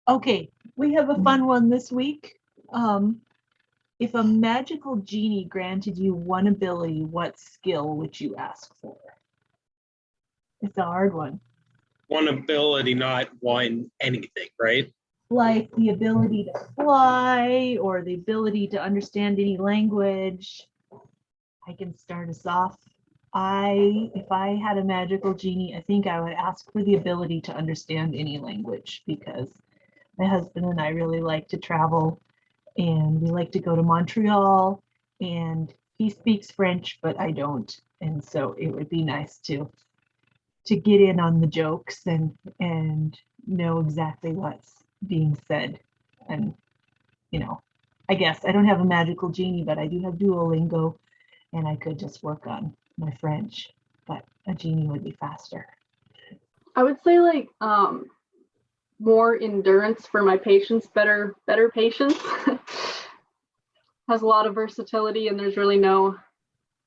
Okay, we have a fun one this week. If a magical genie granted you one ability, what skill would you ask for? It's a hard one. One ability, not one anything, right? Like the ability to fly or the ability to understand any language. I can start us off. If I had a magical genie, I think I would ask for the ability to understand any language because my husband and I really like to travel and we like to go to Montreal and he speaks French, but I don't. And so it would be nice to get in on the jokes and know exactly what's being said. And I guess I don't have a magical genie, but I do have Duolingo and I could just work on my French, but a genie would be faster. I would say like more endurance for my patients, better patience. Has a lot of versatility and there's really no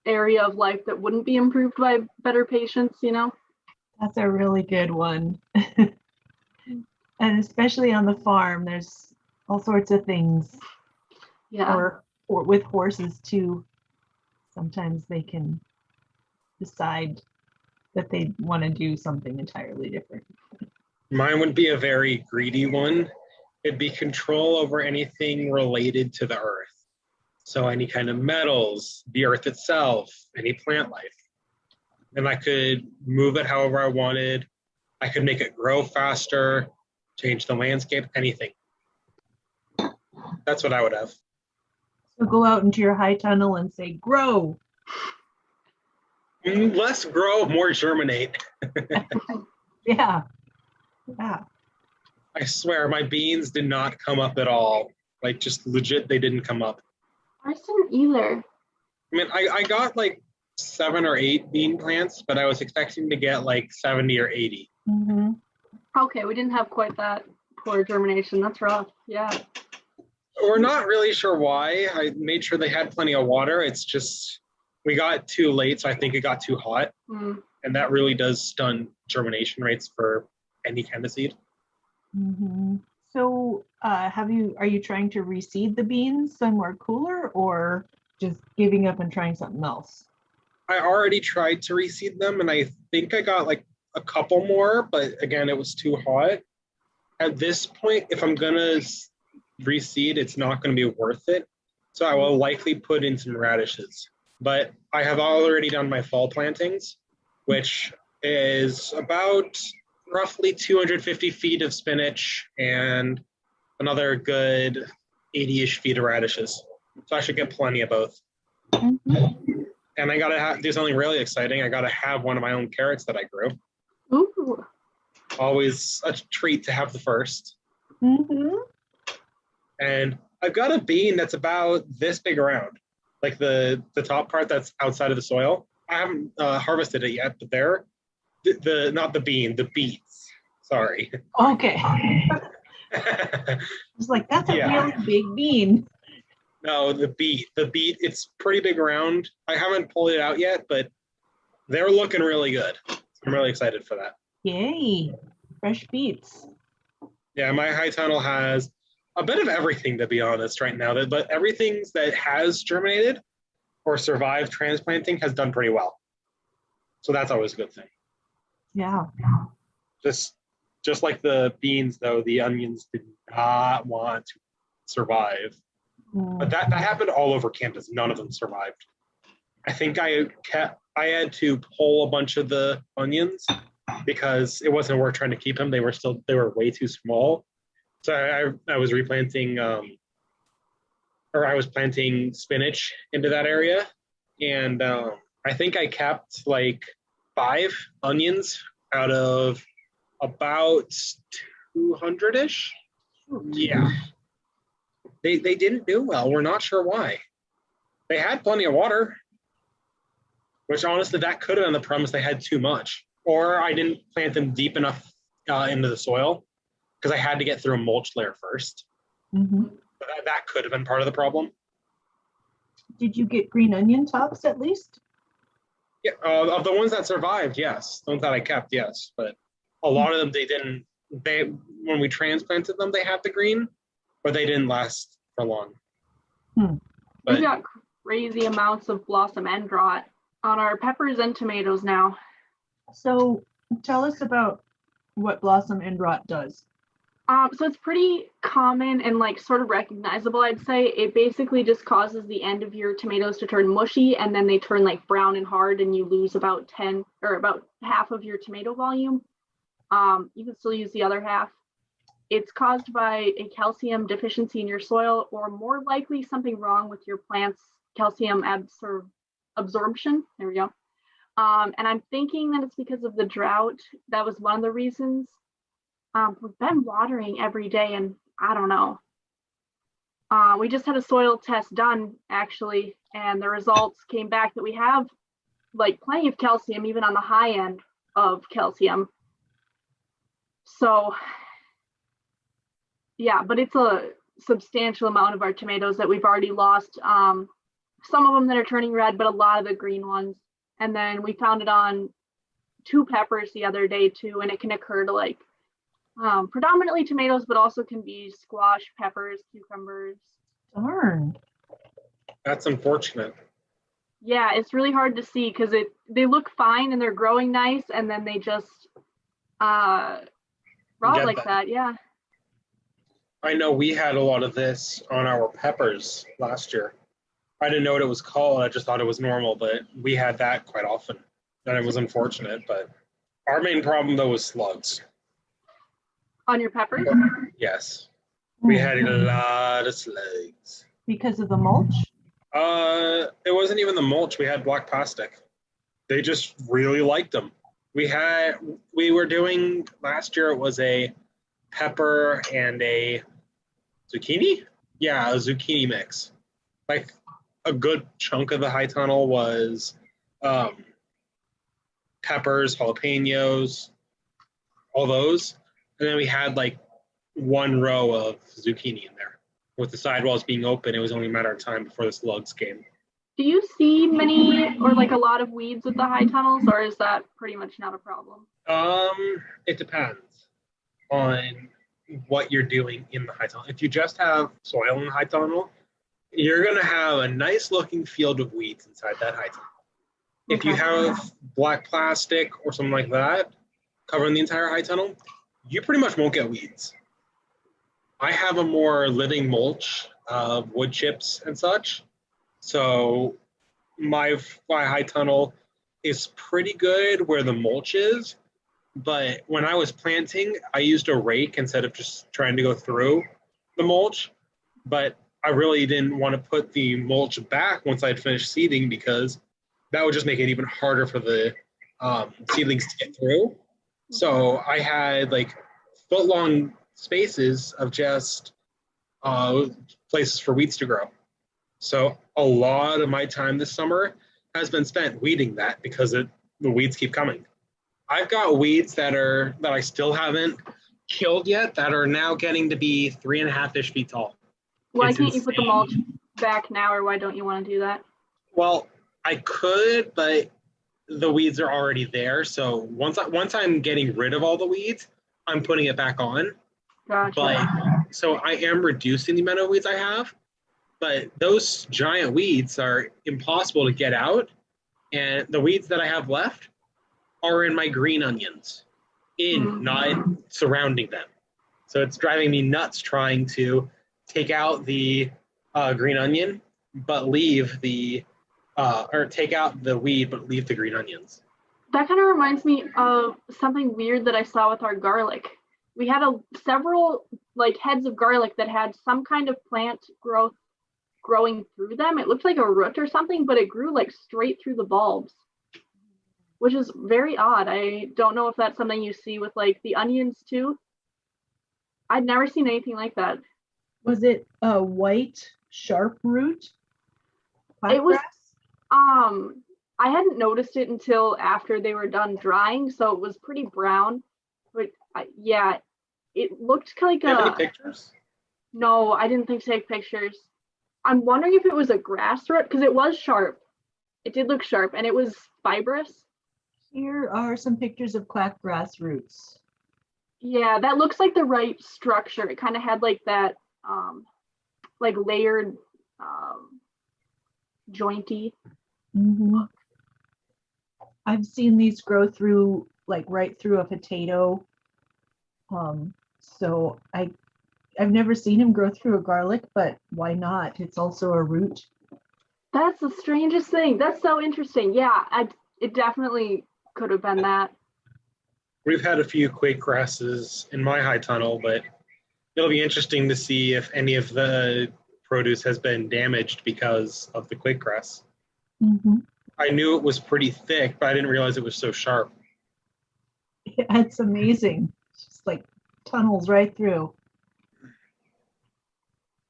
area of life that wouldn't be improved by better patience, you know? That's a really good one. And especially on the farm, there's all sorts of things. Yeah. Or with horses too. Sometimes they can decide that they want to do something entirely different. Mine would be a very greedy one. It'd be control over anything related to the earth. So any kind of metals, the earth itself, any plant life. And I could move it however I wanted. I could make it grow faster, change the landscape, anything. That's what I would have. So go out into your high tunnel and say, grow. Less grow, more germinate. Yeah. I swear, my beans did not come up at all. Like, just legit, they didn't come up. Ours didn't either. I mean, I got like 7 or 8 bean plants, but I was expecting to get like 70 or 80. Mm-hmm. Okay, we didn't have quite that poor germination. That's rough. Yeah. We're not really sure why. I made sure they had plenty of water. It's just we got too late, so I think it got too hot. And that really does stun germination rates for any kind of seed. Mm-hmm. So are you trying to reseed the beans somewhere cooler or just giving up and trying something else? I already tried to reseed them and I think I got like a couple more, but again, it was too hot. At this point, if I'm gonna reseed, it's not gonna be worth it. So I will likely put in some radishes. But I have already done my fall plantings, which is about roughly 250 feet of spinach and another good 80-ish feet of radishes. So I should get plenty of both. Mm-hmm. And I gotta do something really exciting. I gotta have one of my own carrots that I grew. Ooh. Always a treat to have the first. Mm-hmm. And I've got a bean that's about this big around, like the top part that's outside of the soil. I haven't harvested it yet, but not the bean, the beets. Sorry. Okay. I was like, that's a really big bean. No, the beet, it's pretty big around. I haven't pulled it out yet, but they're looking really good. I'm really excited for that. Yay, fresh beets. Yeah, my high tunnel has a bit of everything, to be honest, right now. But everything that has germinated or survived transplanting has done pretty well. So that's always a good thing. Yeah. Just like the beans, though, the onions did not want to survive. But that happened all over campus. None of them survived. I think I had to pull a bunch of the onions because it wasn't worth trying to keep them. They were way too small. So I was replanting or I was planting spinach into that area. And I think I kept like 5 onions out of about 200-ish. Yeah. They didn't do well. We're not sure why. They had plenty of water, which honestly, that could have been the premise. They had too much. Or I didn't plant them deep enough into the soil because I had to get through a mulch layer first. Mm-hmm. But that could have been part of the problem. Did you get green onion tops at least? Yeah, of the ones that survived, yes. The ones that I kept, yes. But a lot of them, they didn't when we transplanted them, they had the green, but they didn't last for long. We've But got crazy amounts of blossom end rot on our peppers and tomatoes now. So tell us about what blossom end rot does. So it's pretty common and like sort of recognizable, I'd say. It basically just causes the end of your tomatoes to turn mushy, and then they turn like brown and hard, and you lose about half of your tomato volume. You can still use the other half. It's caused by a calcium deficiency in your soil, or more likely something wrong with your plant's calcium absorption. There we go. And I'm thinking that it's because of the drought. That was one of the reasons. We've been watering every day, and I don't know. We just had a soil test done, actually, and the results came back that we have like plenty of calcium, even on the high end of calcium. So yeah, but it's a substantial amount of our tomatoes that we've already lost. Some of them that are turning red, but a lot of the green ones. And then we found it on 2 peppers the other day too, and it can occur to like predominantly tomatoes, but also can be squash, peppers, cucumbers. Darn. that's unfortunate. Yeah, it's really hard to see because they look fine and they're growing nice, and then they just rot Get like that. that. Yeah. I know we had a lot of this on our peppers last year. I didn't know what it was called. I just thought it was normal, but we had that quite often. And it was unfortunate, but our main problem though was slugs. On your peppers? Yes. We had a lot of slugs. Because of the mulch? It wasn't even the mulch. We had black plastic. They just really liked them. We were doing last year, it was a pepper and a zucchini? Yeah, a zucchini mix. Like a good chunk of the high tunnel was peppers, jalapenos, all those. And then we had like 1 row of zucchini in there. With the sidewalls being open, it was only a matter of time before the slugs came. Do you see many or like a lot of weeds with the high tunnels, or is that pretty much not a problem? It depends on what you're doing in the high tunnel. If you just have soil in the high tunnel, you're going to have a nice looking field of weeds inside that high tunnel. If you have black plastic or something like that covering the entire high tunnel, you pretty much won't get weeds. I have a more living mulch of wood chips and such. So my high tunnel is pretty good where the mulch is. But when I was planting, I used a rake instead of just trying to go through the mulch. But I really didn't want to put the mulch back once I'd finished seeding, because that would just make it even harder for the seedlings to get through. So I had like foot-long spaces of just places for weeds to grow. So a lot of my time this summer has been spent weeding that, because the weeds keep coming. I've got weeds that I still haven't killed yet that are now getting to be 3.5-ish feet tall. Why It's can't you put the insane. mulch back now, or why don't you want to do that? Well, I could, but the weeds are already there. So once I'm getting rid of all the weeds, I'm putting it back on. Gotcha. But so I am reducing the amount of weeds I have, but those giant weeds are impossible to get out. And the weeds that I have left are in my green onions, not surrounding them. So it's driving me nuts trying to take out the green onion, but leave the, or take out the weed, but leave the green onions. That kind of reminds me of something weird that I saw with our garlic. We had several like heads of garlic that had some kind of plant growth growing through them. It looked like a root or something, but it grew like straight through the bulbs, which is very odd. I don't know if that's something you see with like the onions too. I'd never seen anything like that. Was it a white sharp root? It was, Quackgrass? I hadn't noticed it until after they were done drying, so it was pretty brown. But yeah, it looked like Do you have any pictures? No, I didn't think to take pictures. I'm wondering if it was a grass root, because it was sharp. It did look sharp, and it was fibrous. Here are some pictures of quackgrass roots. Yeah, that looks like the right structure. It kind of had like that, like layered, jointy. Mhm. I've seen these grow through, like right through a potato. So I've never seen him grow through a garlic, but why not? It's also a root. That's the strangest thing. That's so interesting. Yeah, it definitely could have been that. We've had a few quake grasses in my high tunnel, but it'll be interesting to see if any of the produce has been damaged because of the quake grass. Mhm. I knew it was pretty thick, but I didn't realize it was so sharp. It's amazing. It's just like tunnels right through.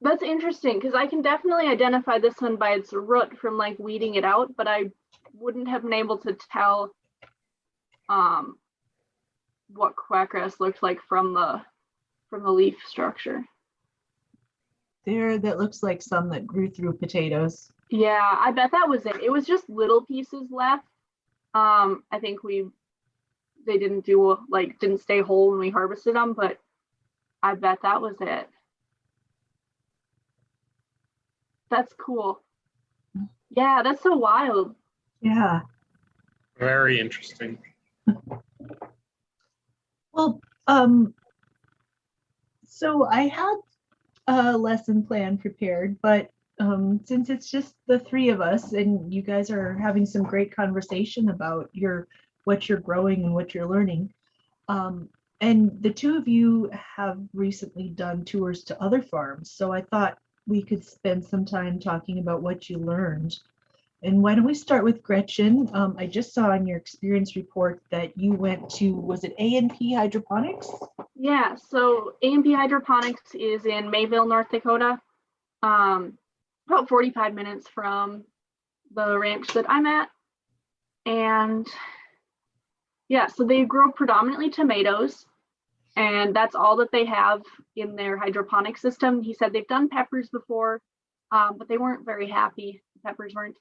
That's interesting because I can definitely identify this one by its root from like weeding it out, but I wouldn't have been able to tell what quackgrass looked like from the leaf structure. There, that looks like some that grew through potatoes. Yeah, I bet that was it. It was just little pieces left. I think they didn't didn't stay whole when we harvested them, but I bet that was it. That's cool. Yeah, that's so wild. Yeah. Very interesting. Well, so I had a lesson plan prepared, but since it's just the three of us and you guys are having some great conversation about what you're growing and what you're learning, and the two of you have recently done tours to other farms, so I thought we could spend some time talking about what you learned. And why don't we start with Gretchen? I just saw in your experience report that you went to, was it AnP Hydroponics? Yeah, so AnP Hydroponics is in Mayville, North Dakota, about 45 minutes from the ranch that I'm at. And yeah, so they grow predominantly tomatoes, and that's all that they have in their hydroponic system. He said they've done peppers before, but they weren't very happy. The peppers weren't.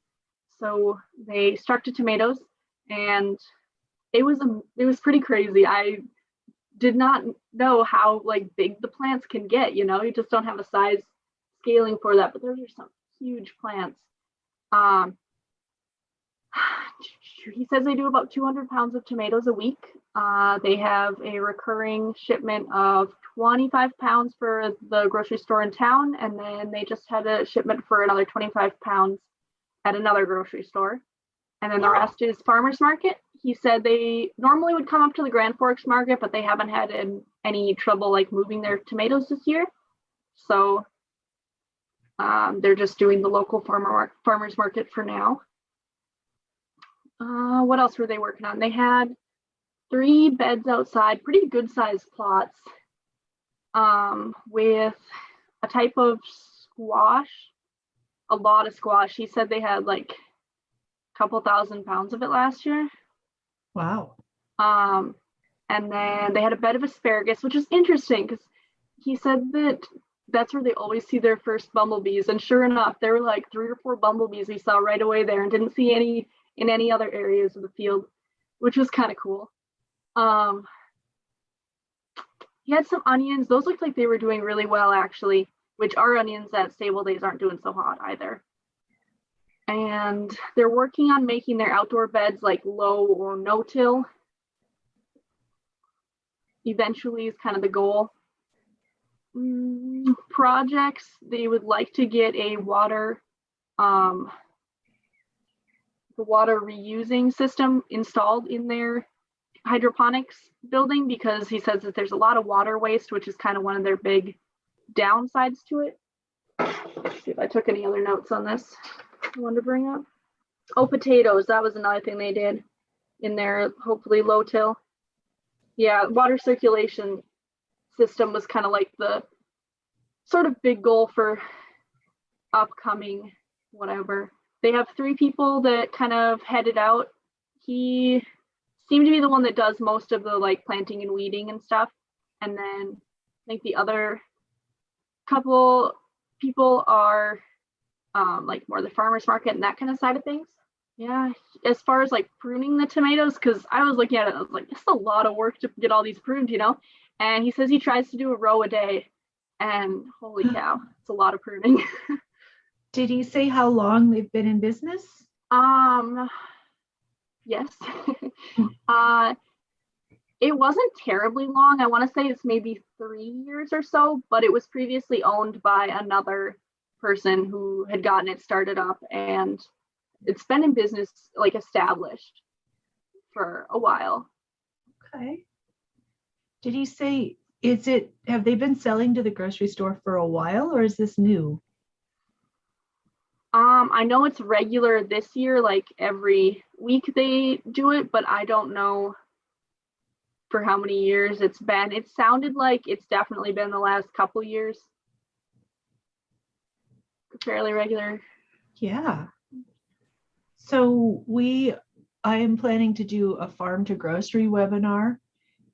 So they stuck to tomatoes, and it was pretty crazy. I did not know how like big the plants can get. You just don't have a size scaling for that. But those are some huge plants. He says they do about 200 pounds of tomatoes a week. They have a recurring shipment of 25 pounds for the grocery store in town, and then they just had a shipment for another 25 pounds at another grocery store. And then the rest is farmers market. He said they normally would come up to the Grand Forks market, but they haven't had any trouble like moving their tomatoes this year. So they're just doing the local farmers market for now. What else were they working on? They had 3 beds outside, pretty good sized plots, with a type of squash, a lot of squash. He said they had like a couple thousand pounds of it last year. Wow. And then they had a bed of asparagus, which is interesting because he said that's where they always see their first bumblebees. And sure enough, there were like 3 or 4 bumblebees we saw right away there, and didn't see any in any other areas of the field, which was kind of cool. He had some onions. Those looked like they were doing really well, actually, which our onions at Stable Days aren't doing so hot either. And they're working on making their outdoor beds like low or no-till. Eventually is kind of the goal. Projects, they would like to get a water reusing system installed in their hydroponics building, because he says that there's a lot of water waste, which is kind of one of their big downsides to it. Let's see if I took any other notes on this I wanted to bring up. Oh, potatoes. That was another thing they did in their hopefully low till. Yeah, water circulation system was kind of like the sort of big goal for upcoming whatever. They have 3 people that kind of headed out. He seemed to be the one that does most of the like planting and weeding and stuff. And then I think the other couple people are like more the farmers market and that kind of side of things. Yeah, as far as like pruning the tomatoes, because I was looking at it, I was like, it's a lot of work to get all these pruned, And he says he tries to do a row a day. And holy cow, it's a lot of pruning. Did he say how long they've been in business? Yes. It wasn't terribly long. I want to say it's maybe 3 years or so, but it was previously owned by another person who had gotten it started up, and it's been in business, like established for a while. Okay. Did he say, have they been selling to the grocery store for a while, or is this new? I know it's regular this year, like every week they do it, but I don't know for how many years it's been. It sounded like it's definitely been the last couple years. Fairly regular. Yeah. So I am planning to do a farm to grocery webinar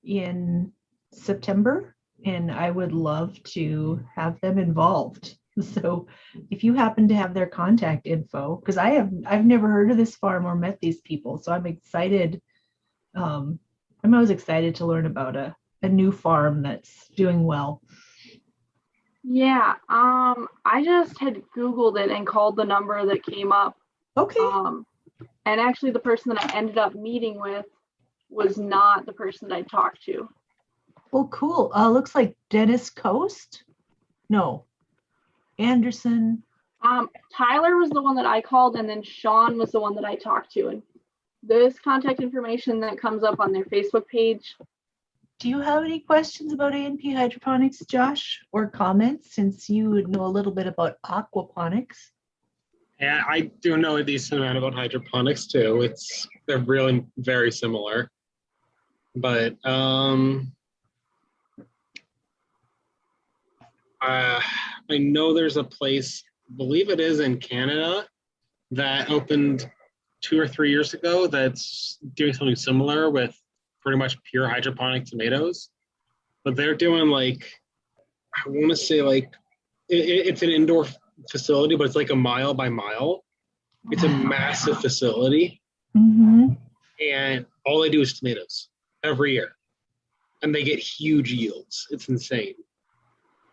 in September, and I would love to have them involved. So if you happen to have their contact info, because I've never heard of this farm or met these people, so I'm excited. I'm always excited to learn about a new farm that's doing well. Yeah, I just had Googled it and called the number that came up. Okay. And actually the person that I ended up meeting with was not the person that I talked to. Well, cool. Looks like Dennis Coast. No, Anderson. Tyler was the one that I called, and then Sean was the one that I talked to. And this contact information that comes up on their Facebook page. Do you have any questions about AnP Hydroponics, Josh, or comments, since you know a little bit about aquaponics? Yeah, I do know a decent amount about hydroponics too. They're really very similar. But I know there's a place, I believe it is in Canada, that opened 2 or 3 years ago that's doing something similar with pretty much pure hydroponic tomatoes. But they're doing like, I want to say like, it's an indoor facility, but it's like a mile by mile. It's a massive facility. Mm-hmm. And all they do is tomatoes every year. And they get huge yields. It's insane.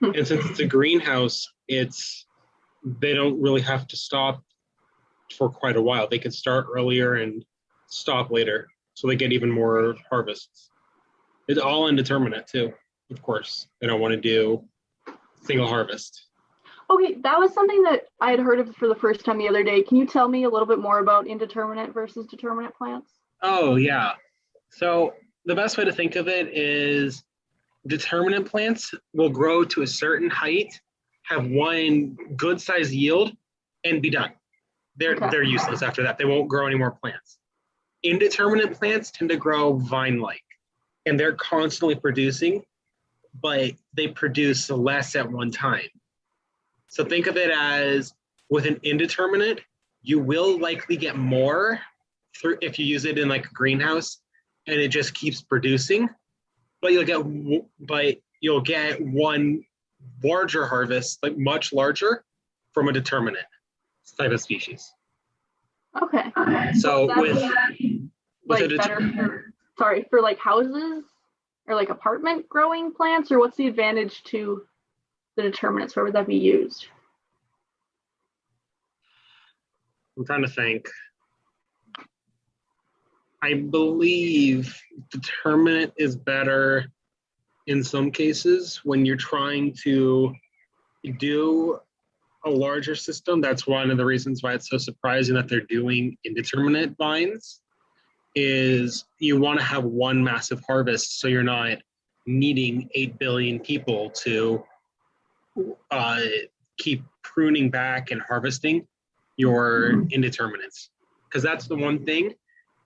And since it's a greenhouse, they don't really have to stop for quite a while. They can start earlier and stop later, so they get even more harvests. It's all indeterminate too, of course. They don't want to do single harvest. Okay, that was something that I had heard of for the first time the other day. Can you tell me a little bit more about indeterminate versus determinate plants? Oh, yeah. So the best way to think of it is determinate plants will grow to a certain height, have one good size yield, and be done. They're useless after that. They won't grow any more plants. Indeterminate plants tend to grow vine-like, and they're constantly producing, but they produce less at one time. So think of it as, with an indeterminate, you will likely get more if you use it in like a greenhouse, and it just keeps producing. But you'll get one larger harvest, like much larger, from a determinate type of species. Okay. So with like a better for like houses or like apartment growing plants, or what's the advantage to the determinates? Where would that be used? I'm trying to think. I believe determinate is better in some cases when you're trying to do a larger system. That's one of the reasons why it's so surprising that they're doing indeterminate vines, is you want to have one massive harvest, so you're not needing 8 billion people to keep pruning back and harvesting your indeterminates. Because that's the one thing.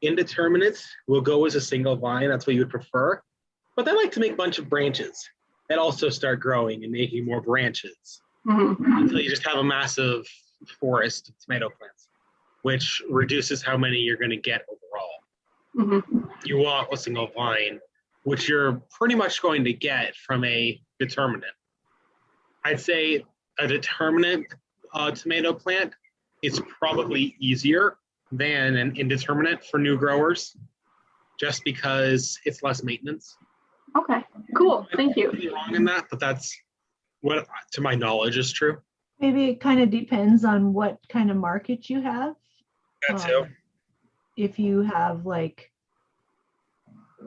Indeterminates will go as a single vine. That's what you would prefer. But they like to make a bunch of branches that also start growing and making more branches until you just have a massive forest of tomato plants, which reduces how many you're going to get overall. You want a single vine, which you're pretty much going to get from a determinate. I'd say a determinate tomato plant is probably easier than an indeterminate for new growers, just because it's less maintenance. Okay, cool. Thank you. I might be wrong in that, but that's what, to my knowledge, is true. Maybe it kind of depends on what kind of market you have. That too. If you have like,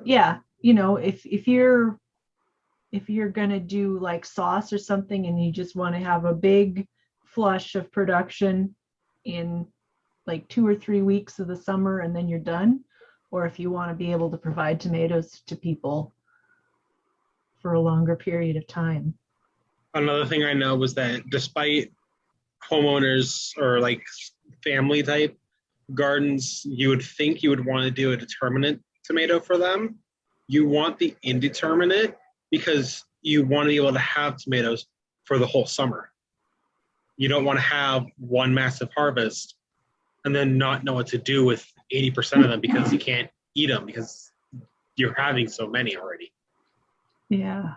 yeah, if you're gonna do like sauce or something and you just want to have a big flush of production in like 2 or 3 weeks of the summer and then you're done, or if you want to be able to provide tomatoes to people for a longer period of time. Another thing I know was that despite homeowners or like family type gardens, you would think you would want to do a determinate tomato for them. You want the indeterminate because you want to be able to have tomatoes for the whole summer. You don't want to have one massive harvest and then not know what to do with 80% of them because you can't eat them because you're having so many already. Yeah.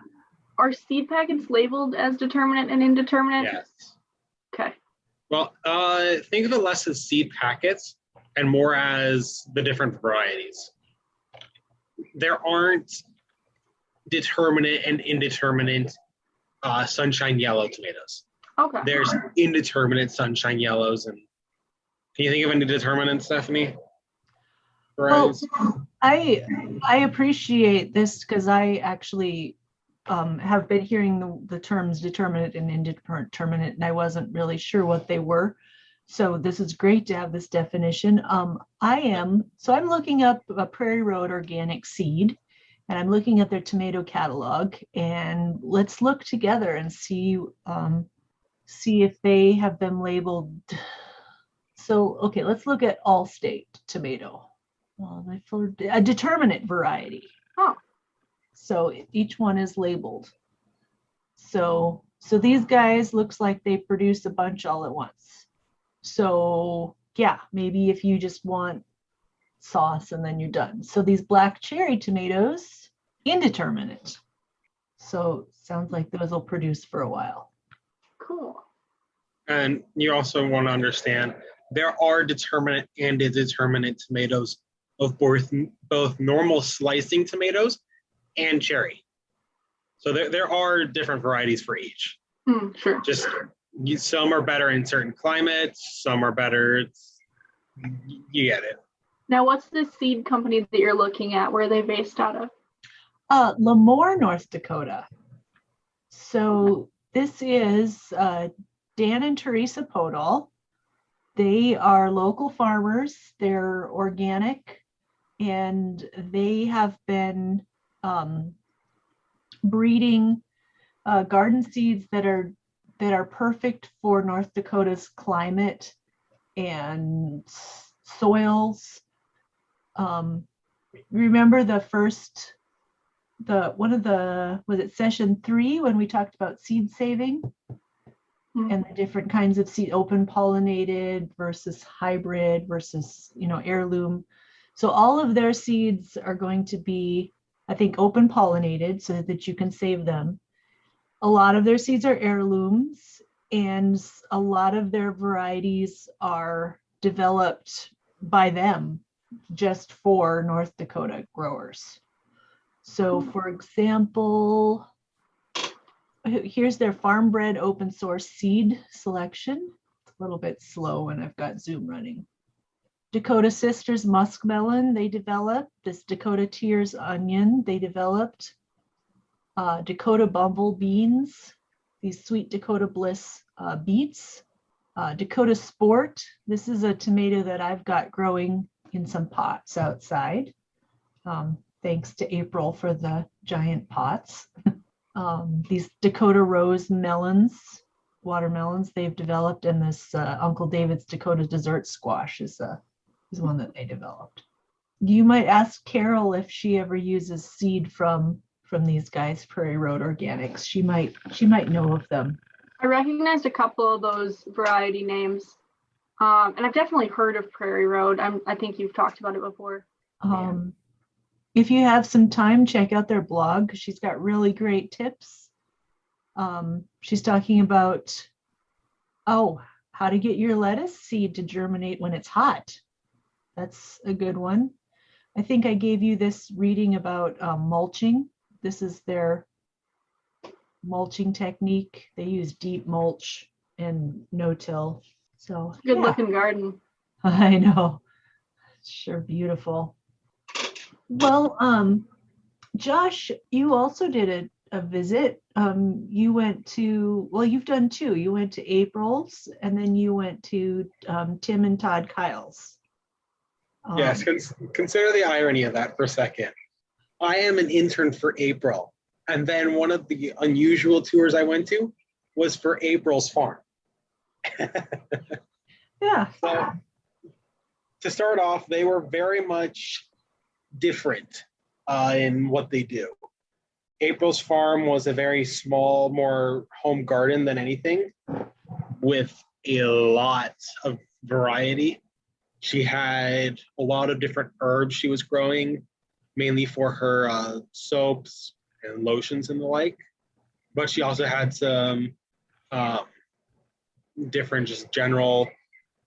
Are seed packets labeled as determinate and indeterminate? Yes. Okay. Well, think of it less as seed packets and more as the different varieties. There aren't determinate and indeterminate sunshine yellow tomatoes. Okay. There's indeterminate sunshine yellows. And can you think of any determinate, Stephanie? Well, I appreciate this because I actually have been hearing the terms determinate and indeterminate, and I wasn't really sure what they were. So this is great to have this definition. I'm looking up a Prairie Road organic seed, and I'm looking at their tomato catalog, and let's look together and see if they have them labeled. So, okay, let's look at Allstate tomato. For a determinate variety. Oh. So each one is labeled. So these guys looks like they produce a bunch all at once. So yeah, maybe if you just want sauce and then you're done. So these black cherry tomatoes, indeterminate. So sounds like those will produce for a while. Cool. And you also want to understand there are determinate and indeterminate tomatoes of both normal slicing tomatoes and cherry. So there are different varieties for each. Sure. Just some are better in certain climates, some are better. You get it. Now, what's the seed company that you're looking at? Where are they based out of? Lemoore, North Dakota. So this is Dan and Teresa Podol. They are local farmers. They're organic, and they have been breeding garden seeds that are perfect for North Dakota's climate and soils. Remember was it session 3 when we talked about seed saving? And the different kinds of seed, open pollinated versus hybrid versus, heirloom. So all of their seeds are going to be, I think, open pollinated so that you can save them. A lot of their seeds are heirlooms, and a lot of their varieties are developed by them just for North Dakota growers. So for example, here's their farm bred open source seed selection. It's a little bit slow when I've got Zoom running. Dakota Sisters muskmelon, they developed. This Dakota Tears onion, they developed. Dakota Bumble beans, these Sweet Dakota Bliss beets. Dakota Sport, this is a tomato that I've got growing in some pots outside. Thanks to April for the giant pots. These Dakota Rose melons, watermelons they've developed, and this Uncle David's Dakota Dessert Squash is one that they developed. You might ask Carol if she ever uses seed from these guys, Prairie Road Organics. She might know of them. I recognized a couple of those variety names, and I've definitely heard of Prairie Road. I think you've talked about it before. If you have some time, check out their blog because she's got really great tips. She's talking about, how to get your lettuce seed to germinate when it's hot. That's a good one. I think I gave you this reading about mulching this is their mulching technique. They use deep mulch and no-till. So Good yeah, looking garden. I know. Sure, beautiful. Well, Josh, you also did a visit. You went to, well, you've done two. You went to April's and then you went to Tim and Todd Kyle's. Yes, consider the irony of that for a second. I am an intern for April. And then one of the unusual tours I went to was for April's farm. Yeah. So to start off, they were very much different in what they do. April's farm was a very small, more home garden than anything, with a lot of variety. She had a lot of different herbs she was growing, mainly for her soaps and lotions and the like. But she also had some different, just general,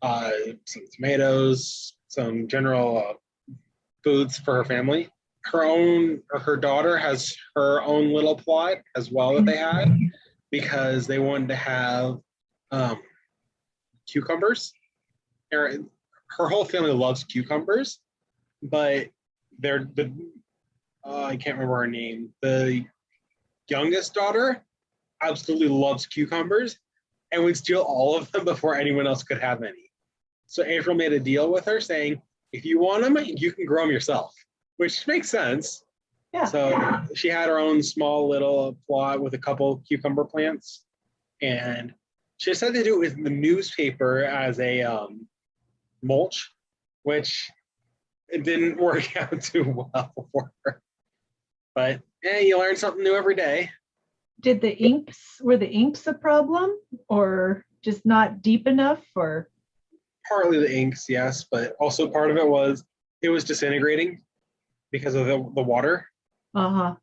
some tomatoes, some general foods for her family. Her daughter has her own little plot as well that they had, because they wanted to have cucumbers. Her whole family loves cucumbers, but I can't remember her name. The youngest daughter absolutely loves cucumbers and would steal all of them before anyone else could have any. So April made a deal with her saying, if you want them, you can grow them yourself, which makes sense. Yeah. So she had her own small little plot with a couple cucumber plants, and she decided to do it with the newspaper as a mulch, which it didn't work out too well for her. But you learn something new every day. Were the inks a problem or just not deep enough, or? Partly the inks, yes, but also part of it was disintegrating because of the water,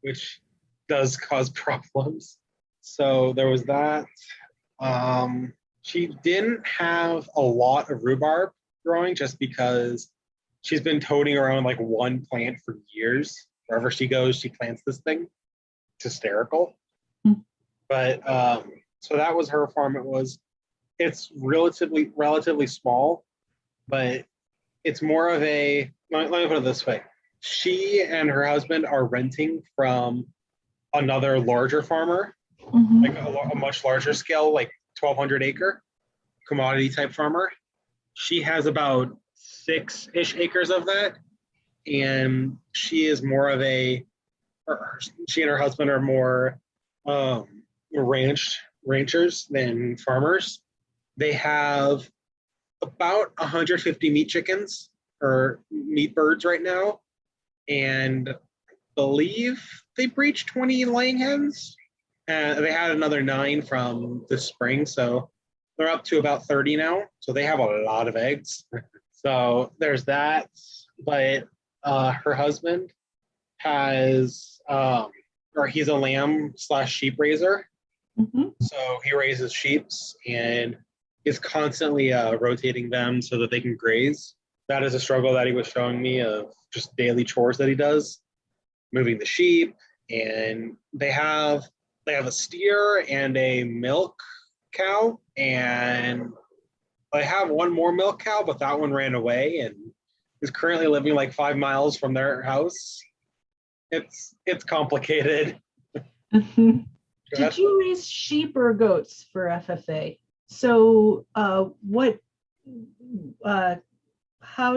which does cause problems. So there was that. She didn't have a lot of rhubarb growing just because she's been toting around like one plant for years. Wherever she goes, she plants this thing. It's hysterical. But so that was her farm. It's relatively small, but it's more of a, let me put it this way. She and her husband are renting from another larger farmer, like a much larger scale, like 1,200 acre commodity type farmer. She has about 6-ish acres of that. And she is more of she and her husband are more ranchers than farmers. They have about 150 meat chickens or meat birds right now, and I believe they breached 20 laying hens. They had another 9 from this spring, so they're up to about 30 now. So they have a lot of eggs. So there's that. But her husband has, or he's a lamb/sheep raiser. So he raises sheep and is constantly rotating them so that they can graze. That is a struggle that he was showing me of just daily chores that he does, moving the sheep. And they have a steer and a milk cow, and they have one more milk cow, but that one ran away and is currently living like 5 miles from their house. It's complicated. Did you raise sheep or goats for FFA? So how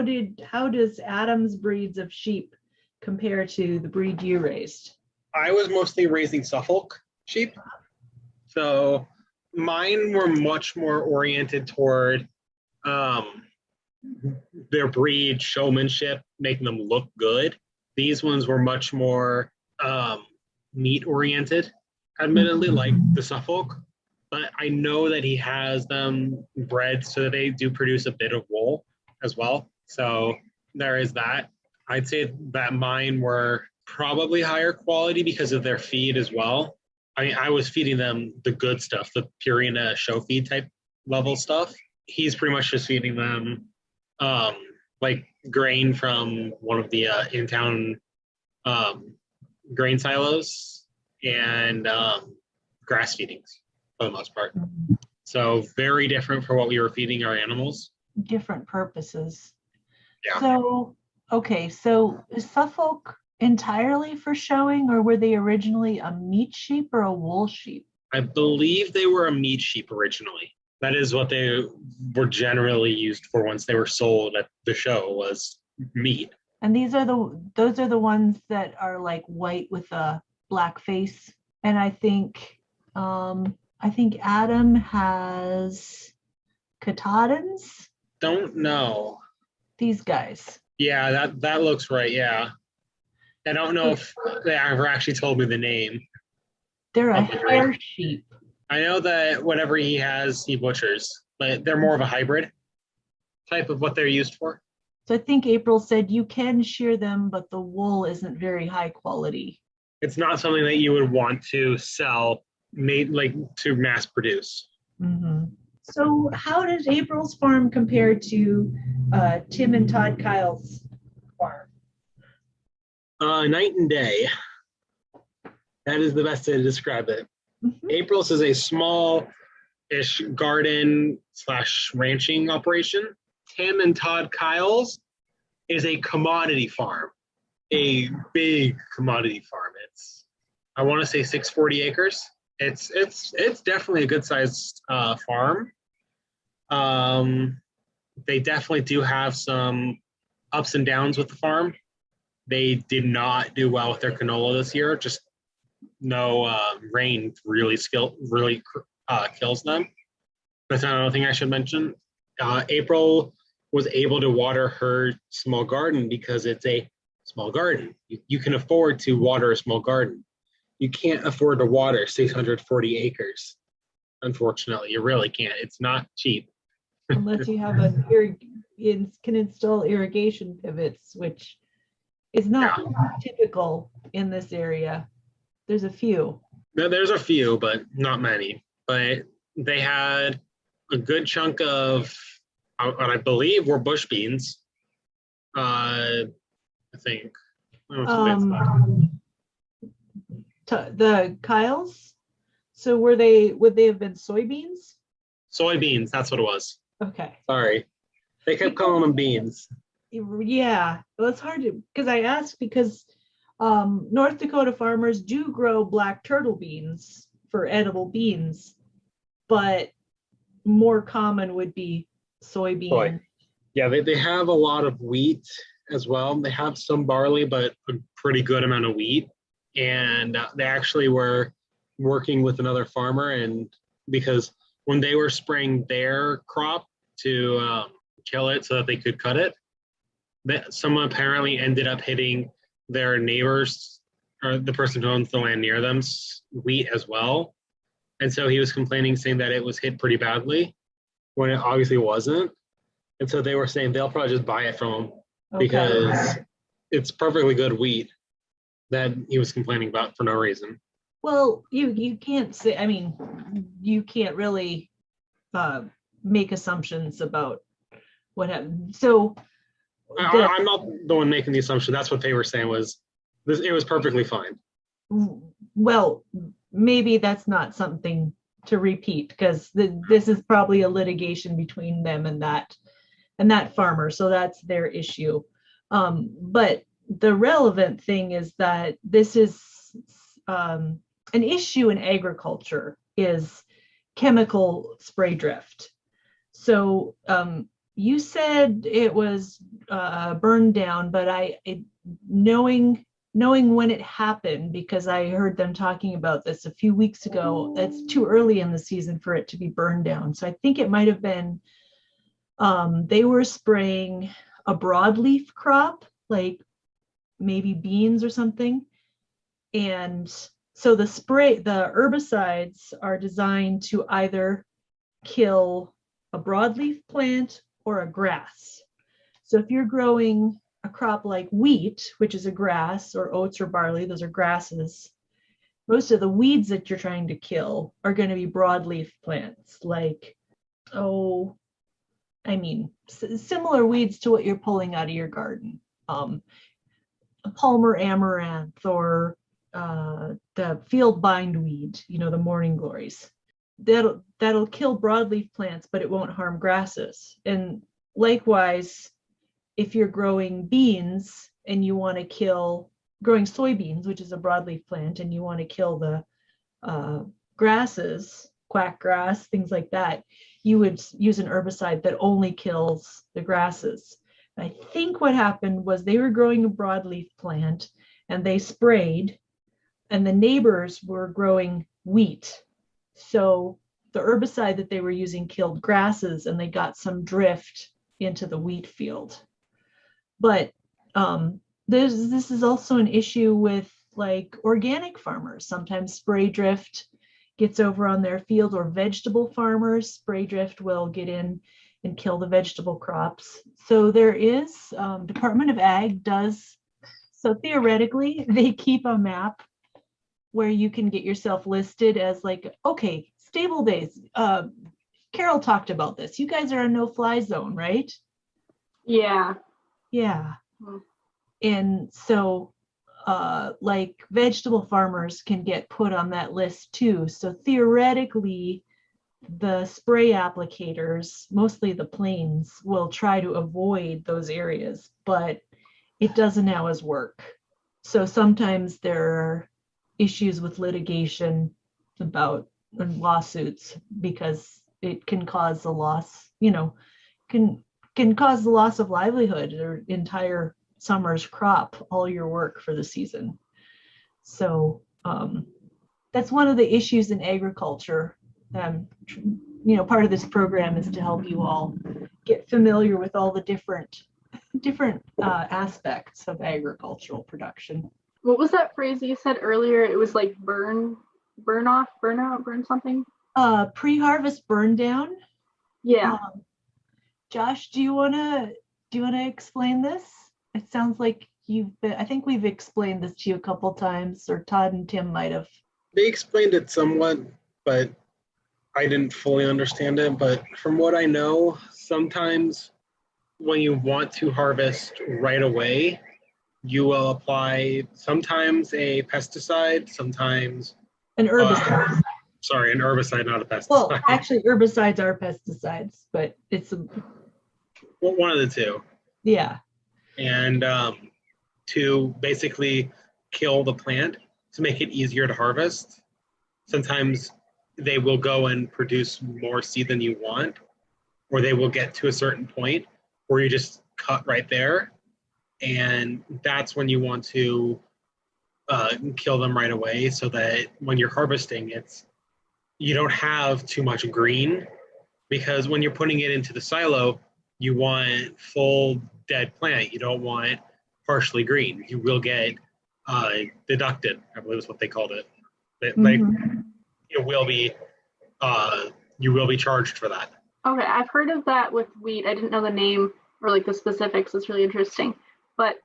does Adam's breeds of sheep compare to the breed you raised? I was mostly raising Suffolk sheep. So mine were much more oriented toward their breed showmanship, making them look good. These ones were much more meat oriented, admittedly, like the Suffolk. But I know that he has them bred so that they do produce a bit of wool as well. So there is that. I'd say that mine were probably higher quality because of their feed as well. I mean, I was feeding them the good stuff, the Purina show feed type level stuff. He's pretty much just feeding them like grain from one of the in-town grain silos and grass feedings for the most part. So very different for what we were feeding our animals. Different purposes. Yeah. So, okay, so is Suffolk entirely for showing, or were they originally a meat sheep or a wool sheep? I believe they were a meat sheep originally. That is what they were generally used for once they were sold at the show, was meat. And those are the ones that are like white with a black face. And I think Adam has Katahdins. Don't know. These guys. Yeah, that looks right. Yeah. I don't know if they ever actually told me the name. They're a of the hair breed. sheep. I know that whatever he has, he butchers, but they're more of a hybrid type of what they're used for. So I think April said you can shear them, but the wool isn't very high quality. It's not something that you would want to sell, made like to mass produce. Mm-hmm. So how does April's farm compare to Tim and Todd Kyle's farm? Night and day. That is the best way to describe it. Mm-hmm. April's is a small-ish garden/ranching operation. Tim and Todd Kyle's is a commodity farm, a big commodity farm. It's, I want to say 640 acres. It's definitely a good-sized farm. They definitely do have some ups and downs with the farm. They did not do well with their canola this year. Just no rain really kills them. That's another thing I should mention. April was able to water her small garden because it's a small garden. You can afford to water a small garden. You can't afford to water 640 acres. Unfortunately, you really can't. It's not cheap. Unless you have can install irrigation pivots, which is not typical in this area. There's a few. No, there's a few, but not many. But they had a good chunk of what I believe were bush beans. I think. The Kyles. So would they have been soybeans? Soybeans, that's what it was. Okay. Sorry. They kept calling them beans. Yeah, well, it's hard to, because I asked because North Dakota farmers do grow black turtle beans for edible beans, but more common would be soybean. Soy. Yeah, they have a lot of wheat as well. They have some barley, but a pretty good amount of wheat. And they actually were working with another farmer, and because when they were spraying their crop to kill it so that they could cut it, someone apparently ended up hitting their neighbors or the person who owns the land near them's wheat as well. And so he was complaining, saying that it was hit pretty badly when it obviously wasn't. And so they were saying they'll probably just buy it from him because it's perfectly good wheat that he was complaining about for no reason. Well, you can't say, I mean, you can't really make assumptions about what happened. So I'm not the one making the assumption. That's what they were saying was this. It was perfectly fine. Well, maybe that's not something to repeat because this is probably a litigation between them and that farmer. So that's their issue. But the relevant thing is that this is an issue in agriculture is chemical spray drift. So you said it was burned down, but knowing when it happened, because I heard them talking about this a few weeks ago, it's too early in the season for it to be burned down. So I think it might have been they were spraying a broadleaf crop, like maybe beans or something. And so the herbicides are designed to either kill a broadleaf plant or a grass. So if you're growing a crop like wheat, which is a grass, or oats or barley, those are grasses, most of the weeds that you're trying to kill are going to be broadleaf plants, like, similar weeds to what you're pulling out of your garden. Palmer amaranth or the field bindweed, the morning glories. That'll kill broadleaf plants, but it won't harm grasses. And likewise, if you're growing beans and you want to kill growing soybeans, which is a broadleaf plant, and you want to kill the grasses, quack grass, things like that, you would use an herbicide that only kills the grasses. I think what happened was they were growing a broadleaf plant and they sprayed, and the neighbors were growing wheat. So the herbicide that they were using killed grasses, and they got some drift into the wheat field. But this is also an issue with like organic farmers. Sometimes spray drift gets over on their field, or vegetable farmers, spray drift will get in and kill the vegetable crops. So there is, Department of Ag does, so theoretically, they keep a map where you can get yourself listed as like, okay, stable days. Carol talked about this. You guys are a no-fly zone, right? Yeah. Yeah. And so like vegetable farmers can get put on that list too. So theoretically, the spray applicators, mostly the planes, will try to avoid those areas, but it doesn't always work. So sometimes there are issues with litigation about lawsuits because it can cause the loss, can cause the loss of livelihood or entire summer's crop, all your work for the season. So that's one of the issues in agriculture. Part of this program is to help you all get familiar with all the different aspects of agricultural production. What was that phrase you said earlier? It was like burn off, burn out, burn something? Pre-harvest burn down. Yeah. Josh, do you wanna explain this? It sounds like I think we've explained this to you a couple times, or Todd and Tim might have. They explained it somewhat, but I didn't fully understand it. But from what I know, sometimes when you want to harvest right away, you will apply sometimes a pesticide, sometimes An herbicide. An herbicide, not a pesticide. Well, actually, herbicides are pesticides, but it's one of the two. Yeah. And to basically kill the plant to make it easier to harvest. Sometimes they will go and produce more seed than you want, or they will get to a certain point where you just cut right there. And that's when you want to kill them right away, so that when you're harvesting, you don't have too much green, because when you're putting it into the silo, you want full dead plant. You don't want partially green. You will get deducted, I believe is what they called it. You will be charged for that. Okay, I've heard of that with wheat. I didn't know the name or like the specifics. It's really interesting. But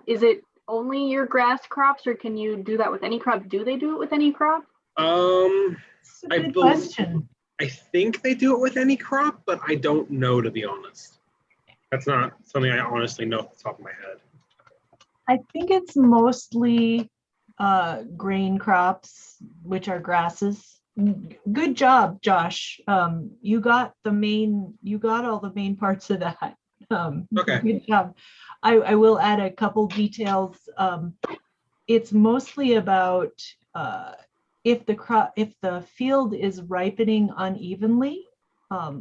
is it only your grass crops, or can you do that with any crop? Do they do it with any crop? That's a good question. I think they do it with any crop, but I don't know, to be honest. That's not something I honestly know off the top of my head. I think it's mostly grain crops, which are grasses. Good job, Josh. You got all the main parts of that. Okay. Good job. I will add a couple details. It's mostly about if the field is ripening unevenly.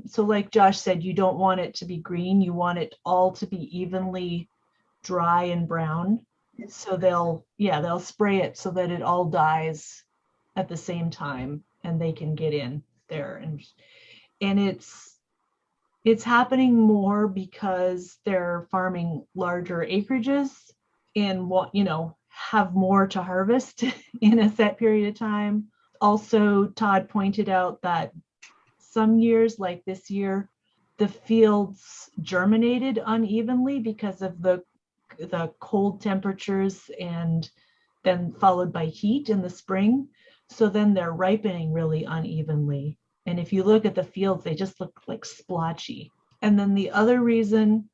So like Josh said, you don't want it to be green. You want it all to be evenly dry and brown. So they'll spray it so that it all dies at the same time, and they can get in there. And it's happening more because they're farming larger acreages and have more to harvest in a set period of time. Also, Todd pointed out that some years, like this year, the fields germinated unevenly because of the cold temperatures, and then followed by heat in the spring. So then they're ripening really unevenly. And if you look at the fields, they just look like splotchy. And then the other reason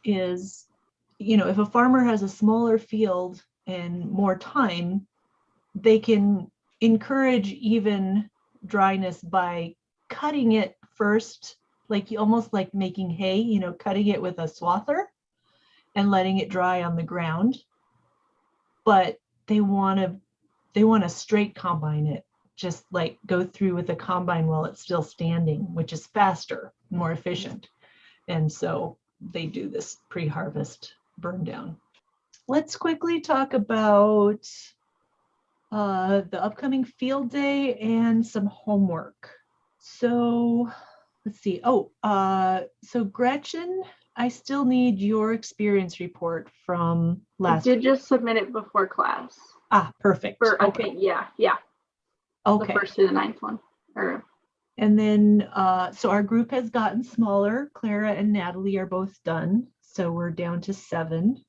is, if a farmer has a smaller field and more time, they can encourage even dryness by cutting it first, like almost like making hay, you know, cutting it with a swather and letting it dry on the ground. But they want to straight combine it, just like go through with a combine while it's still standing, which is faster, more efficient. And so they do this pre-harvest burn down. Let's quickly talk about the upcoming field day and some homework. So let's see. So Gretchen, I still need your experience report from last I did just submit it before class. Ah, perfect. Or I Okay. think, yeah. Okay. The first through the ninth one. And then, so our group has gotten smaller. Clara and Natalie are both done. So we're down to 7.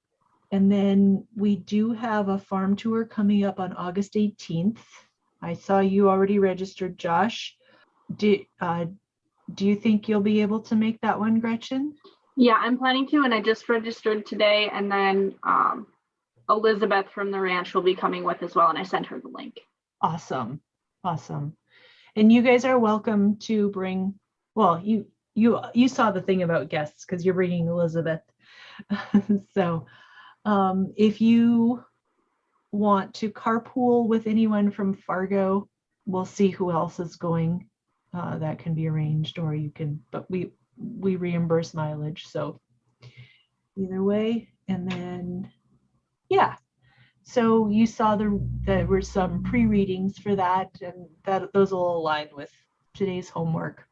And then we do have a farm tour coming up on August 18th. I saw you already registered, Josh. Do you think you'll be able to make that one, Gretchen? Yeah, I'm planning to, and I just registered today. And then Elizabeth from the ranch will be coming with as well, and I sent her the link. Awesome. And you guys are welcome to bring, well, you saw the thing about guests because you're bringing Elizabeth. So if you want to carpool with anyone from Fargo, we'll see who else is going. That can be arranged, or you can, but we reimburse mileage. So either way, and then, yeah. So you saw there were some pre-readings for that, and those will align with today's homework.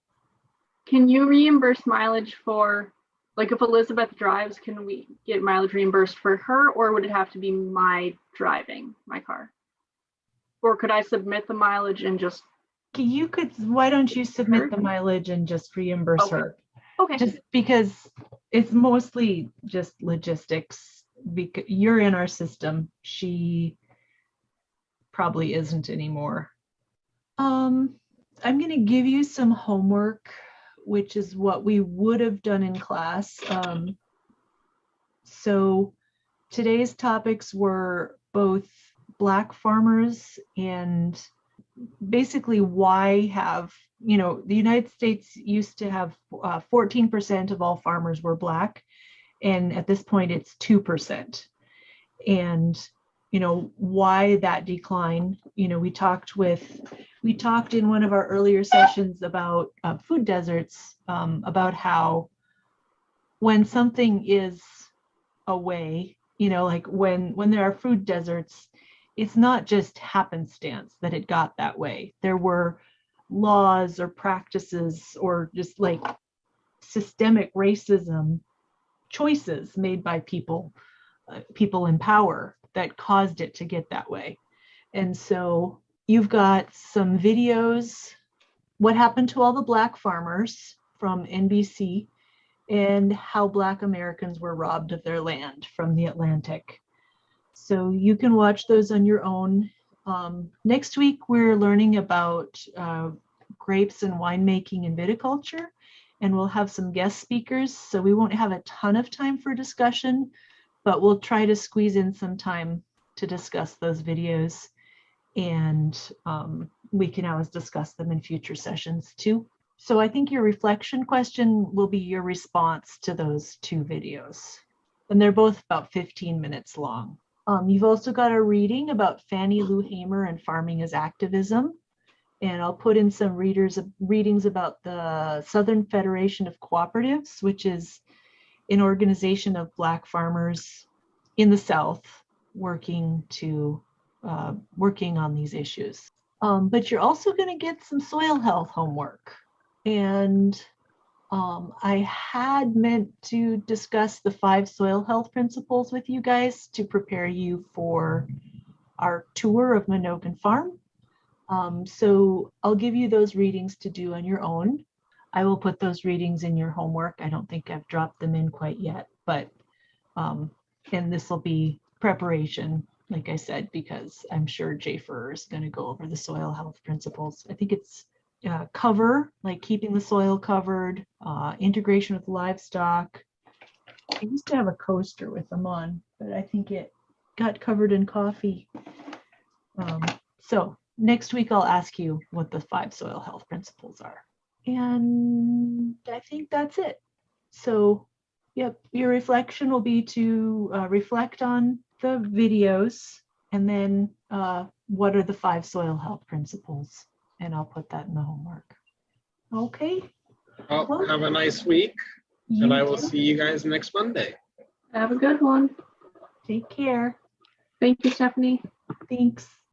Can you reimburse mileage for, like if Elizabeth drives, can we get mileage reimbursed for her, or would it have to be my driving my car? Or could I submit the mileage and just... Why don't you submit the mileage and just reimburse her? Okay. Just because it's mostly just logistics. Because you're in our system, she probably isn't anymore. I'm going to give you some homework, which is what we would have done in class. So today's topics were both Black farmers and basically why have, the United States used to have 14% of all farmers were Black. And at this point, it's 2%. And, why that decline, we talked in one of our earlier sessions about food deserts, about how when something is away, like when there are food deserts, it's not just happenstance that it got that way. There were laws or practices or just like systemic racism choices made by people in power that caused it to get that way. And so you've got some videos, what happened to all the Black farmers from NBC, and how Black Americans were robbed of their land from the Atlantic. So you can watch those on your own. Next week, we're learning about grapes and winemaking and viticulture. And we'll have some guest speakers, so we won't have a ton of time for discussion, but we'll try to squeeze in some time to discuss those videos, and we can always discuss them in future sessions too. So I think your reflection question will be your response to those 2 videos, and they're both about 15 minutes long. You've also got a reading about Fannie Lou Hamer and farming as activism. And I'll put in some readings about the Southern Federation of Cooperatives, which is an organization of Black farmers in the South working on these issues. But you're also going to get some soil health homework. And I had meant to discuss the 5 soil health principles with you guys to prepare you for our tour of Minogan Farm. So I'll give you those readings to do on your own. I will put those readings in your homework. I don't think I've dropped them in quite yet, but and this will be preparation, like I said, because I'm sure Jafer is going to go over the soil health principles. I think it's cover, like keeping the soil covered, integration with livestock. I used to have a coaster with them on, but I think it got covered in coffee. So next week I'll ask you what the 5 soil health principles are. And I think that's it. So, yep, your reflection will be to reflect on the videos and then what are the 5 soil health principles? And I'll put that in the homework. Okay. Well, have a nice week, and I will see you guys next Monday. Have a good one. Take care. Thank you, Stephanie. Thanks.